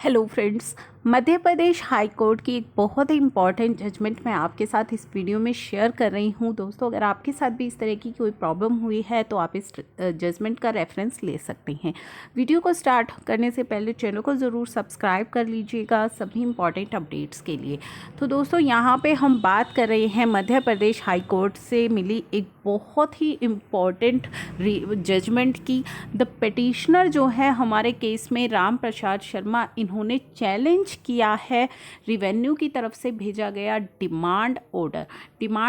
Hello friends, Madhya Pradesh high court की एक बहुत ही इम्पॉर्टेंट जजमेंट मैं आपके साथ इस वीडियो में शेयर कर रही हूं। दोस्तों, अगर आपके साथ भी इस तरह की कोई प्रॉब्लम हुई है तो आप इस जजमेंट का रेफरेंस ले सकते हैं। वीडियो को स्टार्ट करने से पहले चैनल को ज़रूर सब्सक्राइब कर लीजिएगा सभी इम्पॉर्टेंट अपडेट्स के लिए। तो दोस्तों, यहाँ पे हम बात कर रहे हैं मध्य प्रदेश हाई कोर्ट से मिली एक बहुत ही इम्पॉर्टेंट जजमेंट की। द पिटिशनर जो है हमारे केस में राम प्रसाद शर्मा, इन्होंने चैलेंज किया है रिवेन्यू की तरफ से भेजा गया demand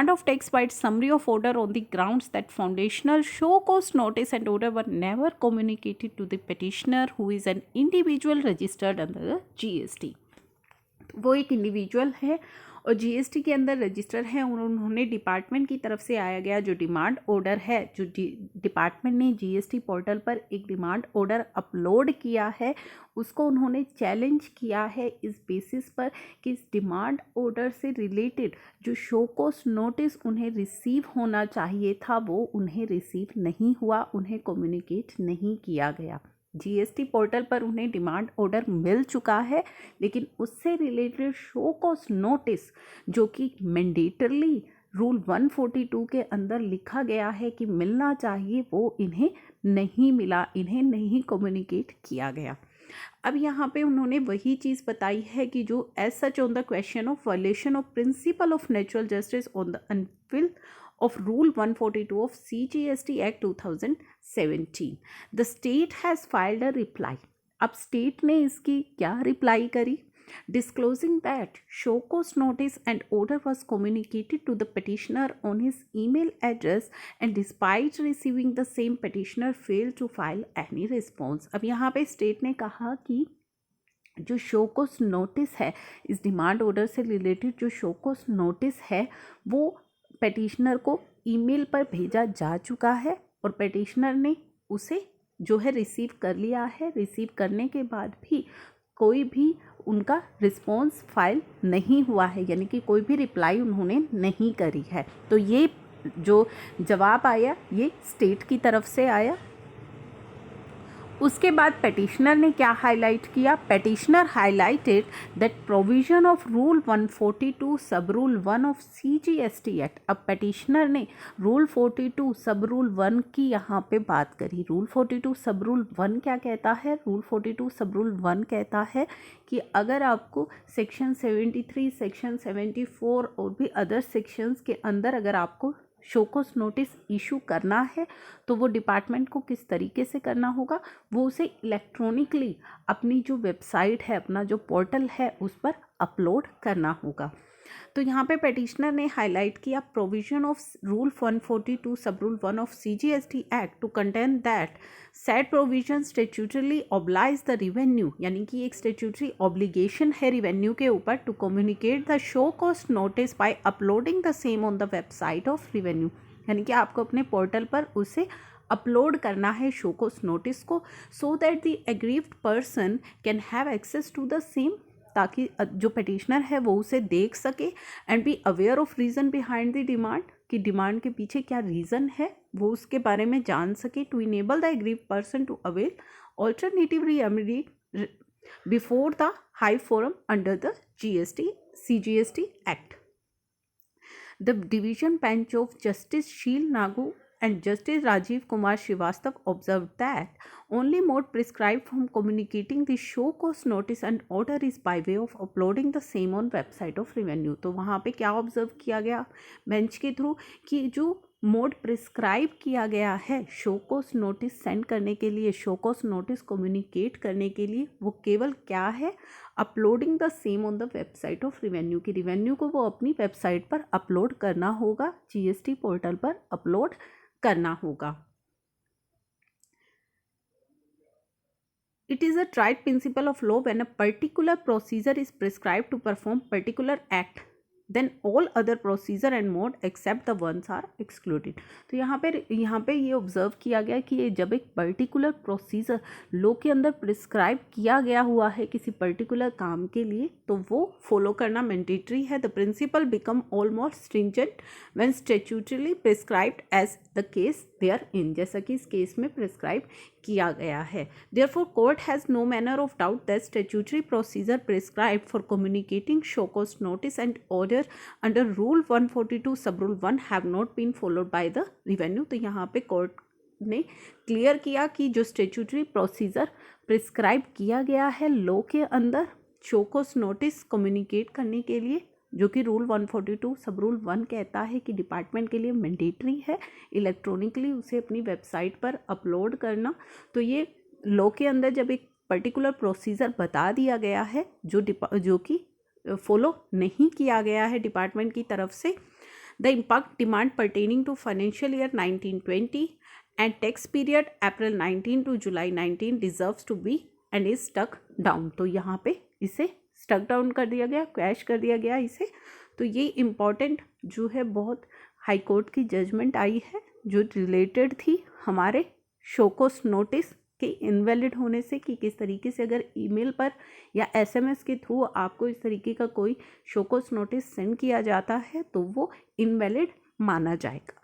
of text bite summary of order on the grounds that foundational show cause notice and order were never communicated to the petitioner who is an individual registered under GST. वो एक individual है और GST के अंदर register है और उन्होंने department की तरफ से आया गया जो डिमांड ऑर्डर है, जो डिपार्टमेंट ने जीएसटी पोर्टल पर एक डिमांड ऑर्डर अपलोड किया है, उसको उन्होंने चैलेंज किया है इस बेसिस पर कि इस डिमांड ऑर्डर से रिलेटेड जो शो कॉस्ट नोटिस उन्हें रिसीव होना चाहिए था वो उन्हें रिसीव नहीं हुआ, उन्हें कम्युनिकेट नहीं किया गया। जीएसटी पोर्टल पर उन्हें डिमांड ऑर्डर मिल चुका है, लेकिन उससे रिलेटेड शो कॉस्ट नोटिस जो कि मैंडेटरली रूल 142 के अंदर लिखा गया है कि मिलना चाहिए, वो इन्हें नहीं मिला, इन्हें नहीं कम्युनिकेट किया गया। अब यहाँ पे उन्होंने वही चीज़ बताई है कि जो as such on the question of violation of principle of natural justice on the anvil of Rule 142 of CGST Act 2017. The state has filed a reply. अब स्टेट ने इसकी क्या रिप्लाई करी? Disclosing that show cause notice and order was communicated to the petitioner on his email address and despite receiving the same, petitioner failed to file any response. अब यहाँ पे state ने कहा कि जो शो कॉज नोटिस है, इस demand order से रिलेटेड जो शो कॉज नोटिस है वो पेटिशनर को ईमेल पर भेजा जा चुका है और पेटिशनर ने उसे जो है रिसीव कर लिया है। रिसीव करने के बाद भी कोई भी उनका रिस्पॉन्स फाइल नहीं हुआ है, यानी कि कोई भी रिप्लाई उन्होंने नहीं करी है। तो ये जो जवाब आया ये स्टेट की तरफ से आया। उसके बाद पेटिशनर ने क्या हाईलाइट किया? Petitioner highlighted that provision of rule 142 sub rule 1 of CGST act. अब पेटिशनर ने रूल 42 सब रूल 1 की यहाँ पे बात करी। रूल 42 सब रूल 1 क्या कहता है? रूल 42 सब रूल 1 कहता है कि अगर आपको सेक्शन 73, सेक्शन 74 और भी अदर सेक्शंस के अंदर अगर आपको शो कॉज नोटिस इशू करना है तो वो डिपार्टमेंट को किस तरीके से करना होगा? वो उसे इलेक्ट्रॉनिकली अपनी जो वेबसाइट है, अपना जो पोर्टल है उस पर अपलोड करना होगा। तो यहाँ पे पेटिशनर ने हाईलाइट किया provision of rule 142 sub rule 1 of CGST act to contend that said provision statutorily oblige the revenue, यानी कि एक स्टेट्यूटरी ऑब्लिगेशन है रिवेन्यू के ऊपर to communicate the show cause notice by uploading the same on the website of revenue, यानी कि आपको अपने पोर्टल पर उसे अपलोड करना है शो कॉस्ट नोटिस को, so that the aggrieved person can have access to the same, ताकि जो पिटिशनर है वो उसे देख सके and be aware of reason behind the demand, कि डिमांड के पीछे क्या रीज़न है वो उसके बारे में जान सके। To enable the aggrieved person to avail alternative remedy before the high forum under the CGST act. The division bench of justice Sheel Nagu and Justice Rajiv Kumar Srivastava observed that only mode prescribed from communicating the show cause notice and order is by way of uploading the same on website of revenue। तो वहाँ पे क्या observe किया गया bench के through कि जो mode prescribe किया गया है शो कॉज नोटिस सेंड करने के लिए, शो कॉज नोटिस कम्युनिकेट करने के लिए, वो केवल क्या है? Uploading the same on the website of revenue, की रिवेन्यू को वो अपनी वेबसाइट पर अपलोड करना होगा, जीएसटी पोर्टल पर अपलोड करना होगा। It is a tried principle of law when a particular procedure is prescribed to perform particular act, then all other procedure and mode except the ones are excluded। तो यहाँ पे ये observe किया गया कि ये जब एक पर्टिकुलर प्रोसीजर लॉ के अंदर प्रिस्क्राइब किया गया हुआ है किसी पर्टिकुलर काम के लिए तो वो फॉलो करना मैंडेटरी है। The principle become almost stringent when statutorily prescribed as the case therein, जैसा कि इस केस में प्रिस्क्राइब किया गया है। Therefore court has no manner of doubt that statutory procedure prescribed for communicating show cause notice and order under rule 142 sub rule 1 have not been followed by the revenue. तो यहाँ पे court ने clear किया कि जो statutory procedure prescribe किया गया है लॉ के अंदर शो कॉज नोटिस कम्युनिकेट करने के लिए, जो कि रूल 142 सब रूल 1 कहता है कि डिपार्टमेंट के लिए मैंडेटरी है इलेक्ट्रॉनिकली उसे अपनी वेबसाइट पर अपलोड करना। तो ये लॉ के अंदर जब एक पर्टिकुलर प्रोसीजर बता दिया गया है जो कि फॉलो नहीं किया गया है डिपार्टमेंट की तरफ से, the impact demand pertaining to financial year 1920 and tax period April 19 to July 19 deserves to be and is struck down. तो यहाँ पे इसे स्टक डाउन कर दिया गया, क्रैश कर दिया गया इसे। तो ये इम्पॉर्टेंट जो है बहुत हाई कोर्ट की जजमेंट आई है जो रिलेटेड थी हमारे शो कॉज नोटिस के इनवैलिड होने से, कि किस तरीके से अगर ईमेल पर या एसएमएस के थ्रू आपको इस तरीके का कोई शो कॉज नोटिस सेंड किया जाता है तो वो इनवैलिड माना जाएगा।